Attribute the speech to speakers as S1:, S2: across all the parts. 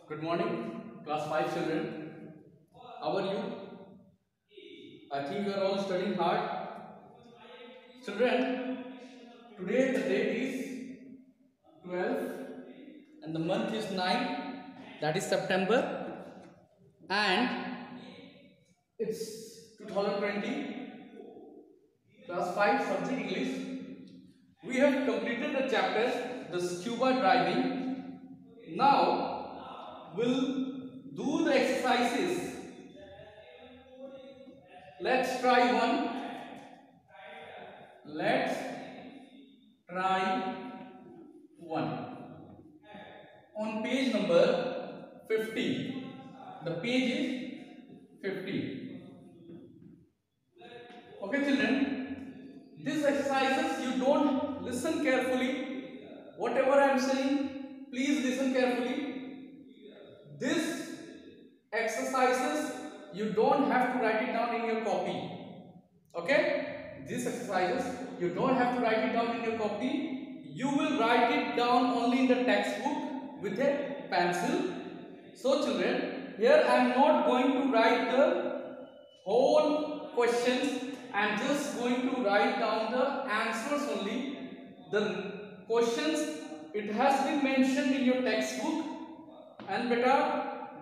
S1: Good morning, class 5 children. How are you? I think you are all studying hard. Children, today the date is 12 and the month is 9, that is September, and it's 2020, class 5 subject English. We have completed the chapter, the scuba diving. Now we'll do the exercises. Let's try one. Let's try one. On page number 50. The page is 50. Okay, children. These exercises you don't listen carefully. Whatever I am saying, please listen carefully. These exercises you don't have to write it down in your copy. Okay? These exercises you don't have to write it down in your copy. You will write it down only in the textbook with a pencil. So children, here I am not going to write the whole questions. I am just going to write down the answers only. The questions, it has been mentioned in your textbook. And beta,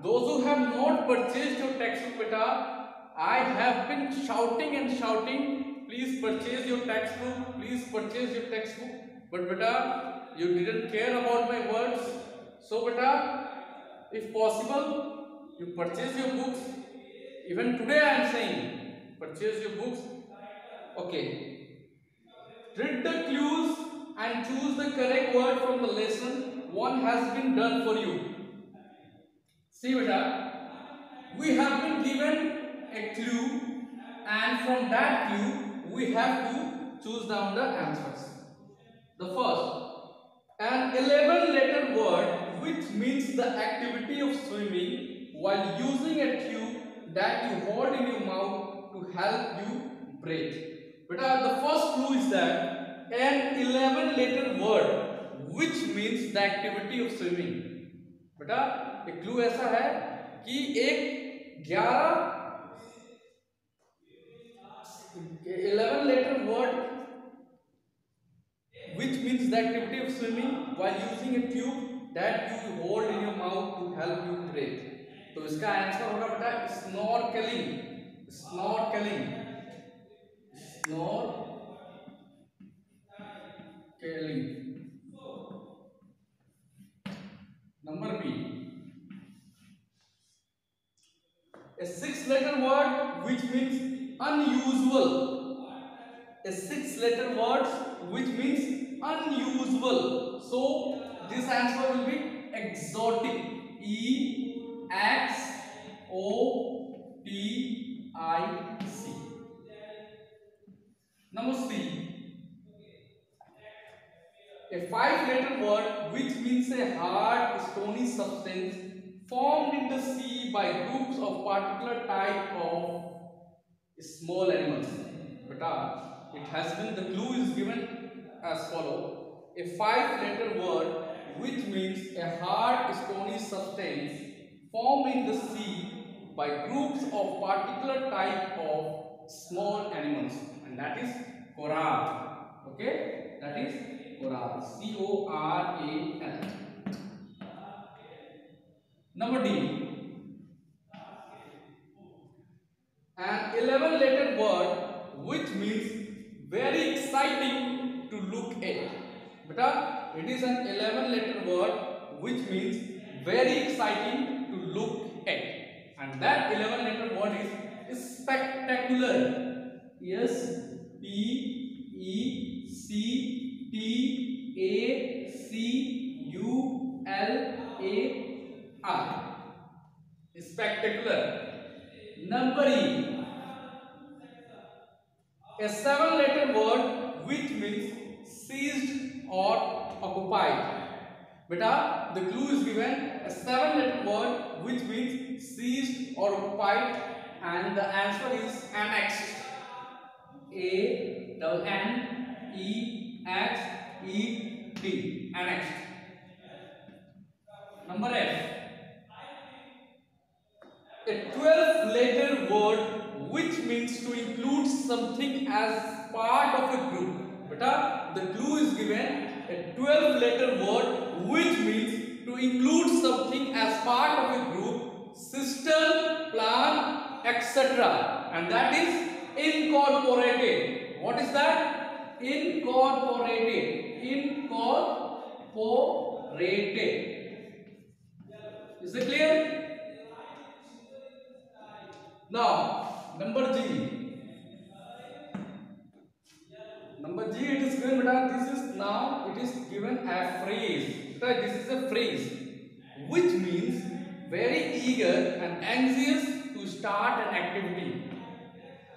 S1: those who have not purchased your textbook, beta, I have been shouting and shouting, please purchase your textbook, please purchase your textbook. But beta, you didn't care about my words. So beta, if possible, you purchase your books. Even today I am saying, purchase your books. Okay. Read the clues and choose the correct word from the lesson. One has been done for you. See beta, we have been given a clue, and from that clue we have to choose down the answers. The first, an 11-letter word which means the activity of swimming while using a tube that you hold in your mouth to help you breathe. Beta, the first clue is that an 11-letter word which means the activity of swimming. बेटा एक clue ऐसा है कि एक 11 letter word which means the activity of swimming while using a tube that you hold in your mouth to help you breathe. तो इसका answer होगा बेटा snorkelling. Snorkelling. Snorkelling. Number B. A 6-letter word which means unusual. A 6-letter word which means unusual. So this answer will be exotic. E-X-O-T-I-C. Number C. A 5-letter word which means a hard, stony substance formed in the sea by groups of particular type of small animals. Beta, it has been, the clue is given as follow. A 5-letter word which means a hard, stony substance formed in the sea by groups of particular type of small animals, and that is coral. Okay, that is coral. C-O-R-A-L. Number D. An 11-letter word which means very exciting to look at. Beta, it is an 11-letter word which means very exciting to look at. And that 11-letter word is spectacular. S-P-E-C-T-A-C-U-L-A-R. Spectacular. Number E. A 7-letter word which means seized or occupied. Beta, the clue is given, a 7-letter word which means seized or occupied, and the answer is annexed. A-N-N-E-X-E-D. Annexed. Number F. means to include something as part of a group. Beta, the clue is given a 12-letter word which means to include something as part of a group, system, plan, etc. And that is incorporated. What is that? Incorporated. Incorporated. Is it clear? Now, number G. Number G, it is given, beta, this is now, it is given a phrase. Beta, this is a phrase which means very eager and anxious to start an activity.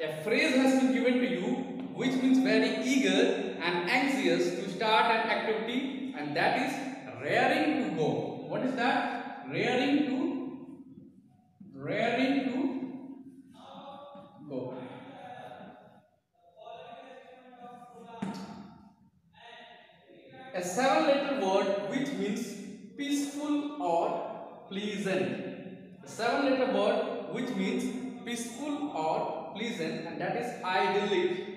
S1: A phrase has been given to you which means very eager and anxious to start an activity, and that is raring to go. What is that? Raring to go. A 7-letter word which means peaceful or pleasant. A 7-letter word which means peaceful or pleasant, and that is idyllic.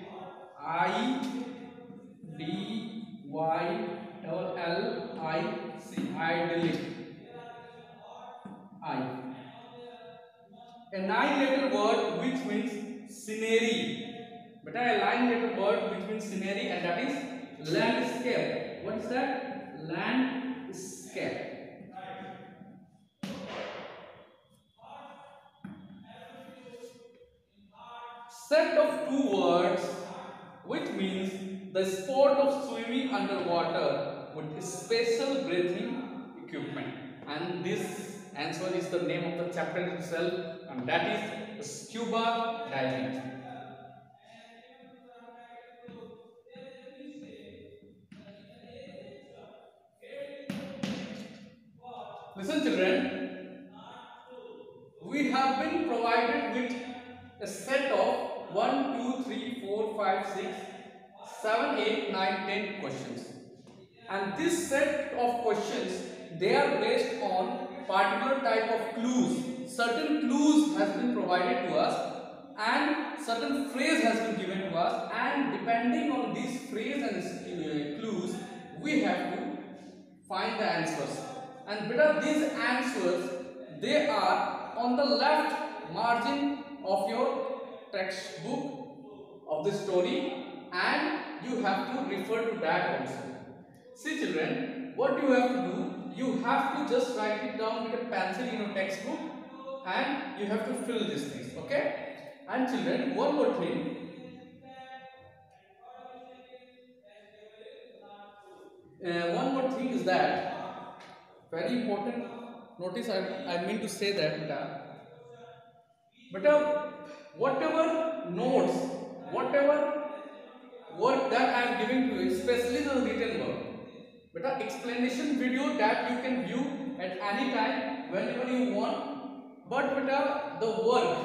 S1: I-D-Y-L-L-I-C. Idyllic. A 9-letter word which means scenery. But a 9-letter word which means scenery, and that is landscape. What is that? Landscape. Set of 2 words which means the sport of swimming underwater with special breathing equipment. And this answer is the name of the chapter itself, and that is scuba diving. Listen children, we have been provided with a set of 1, 2, 3, 4, 5, 6, 7, 8, 9, 10 questions. And this set of questions, they are based on particular type of clues. Certain clues has been provided to us and certain phrase has been given to us, and depending on these phrase and clues, we have to find the answers. And better, these answers, they are on the left margin of your textbook of the story, and you have to refer to that also. See children, what you have to do, you have to just write it down with a pencil in your textbook, and you have to fill these things, okay? And children, one more thing. One more thing is that, very important, notice I mean to say that, whatever notes, whatever work that I am giving to you, especially the written work, but explanation video that you can view at any time whenever you want, but the work,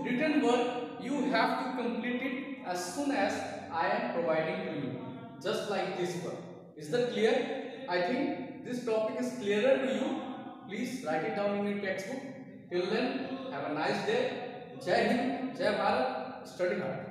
S1: written work, you have to complete it as soon as I am providing to you, just like this work. Is that clear? I think this topic is clearer to you. Please write it down in your textbook. Till then, have a nice day. Jai Hind, Jai Bharat, study hard.